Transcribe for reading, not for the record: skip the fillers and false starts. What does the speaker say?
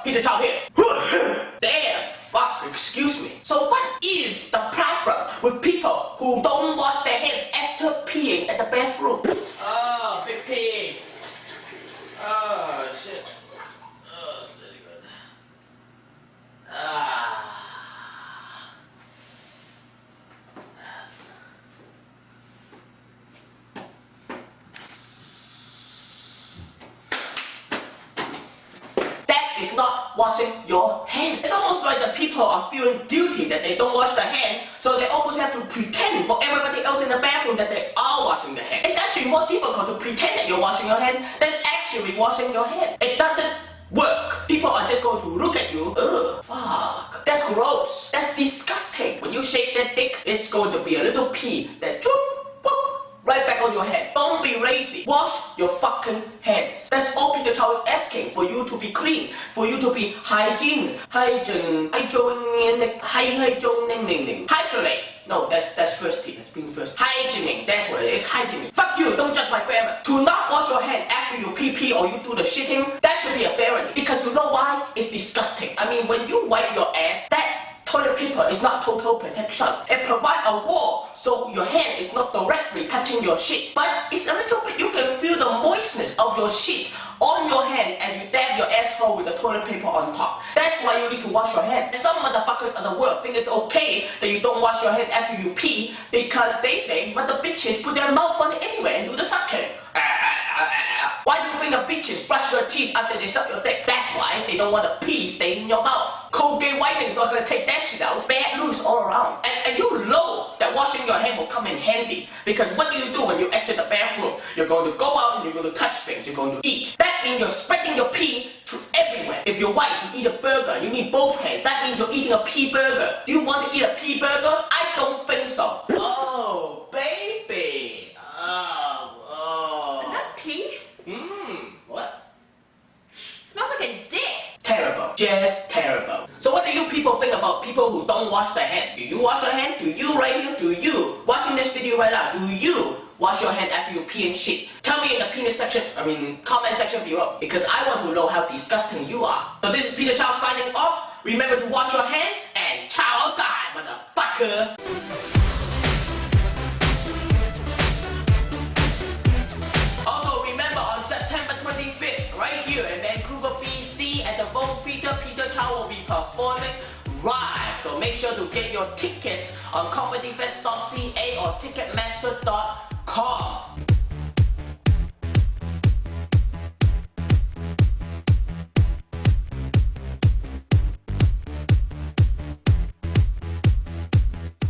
Peter Chow here. Damn, fuck, excuse me. So what is the problem with people who don't wash their hands after peeing at the bathroom? Oh, 15. Oh, shit. Oh, it's really good. That is not washing your hands. It's almost like the people are feeling guilty that they don't wash their hands, so they almost have to pretend for everybody else in the bathroom that they are washing their hands. It's actually more difficult to pretend that you're washing your hands than actually washing your hands. It doesn't work. People are just going to look at you. Ugh, fuck. That's gross. That's disgusting. When you shake that dick, it's going to be a little pee that right back on your head. Don't be lazy. Wash your fucking hands. That's all Peter Chow is asking, for you to be clean, for you to be hygiene. Hygiene. No, that's first T. That's being first. Hygiene. That's what it is. Hygiene. Fuck you. Don't judge my grammar. To not wash your hand after you pee or you do the shitting, that should be a felony. Because you know why? It's disgusting. I mean, when you wipe your ass, that toilet paper is not total protection. It provides a wall so your hand is not directly touching your shit. But it's a little bit, you can feel the moistness of your shit on your hand as you dab your asshole with the toilet paper on top. That's why you need to wash your hands. Some motherfuckers in the world think it's okay that you don't wash your hands after you pee because they say, but the bitches put their mouth on it anyway and do the sucking. Why do you think the bitches brush your teeth after they suck your dick? That's why they don't want the pee staying in your mouth. Colgate whitening's not gonna take that shit out. Bad news all around. And you know that washing your hand will come in handy. Because what do you do when you exit the bathroom? You're going to go out and you're going to touch things. You're going to eat. That means you're spreading your pee to everywhere. If you're white, you eat a burger. You need both hands. That means you're eating a pee burger. Do you want to eat a pee burger? I don't think so. Oh, baby. Is that pee? What? It smells like a dick. Terrible. Just terrible. So what do you people think about people who don't wash their hands? Do you wash your hand? Do you right here? Do you? Watching this video right now, do you wash your hand after you pee and shit? Tell me in the comment section below, because I want to know how disgusting you are. So this is Peter Chow signing off. Remember to wash your hand and ciao outside, motherfucker. Here in Vancouver, BC at the Vogue Theatre, Peter Chow will be performing live. So make sure to get your tickets on comedyfest.ca or ticketmaster.com.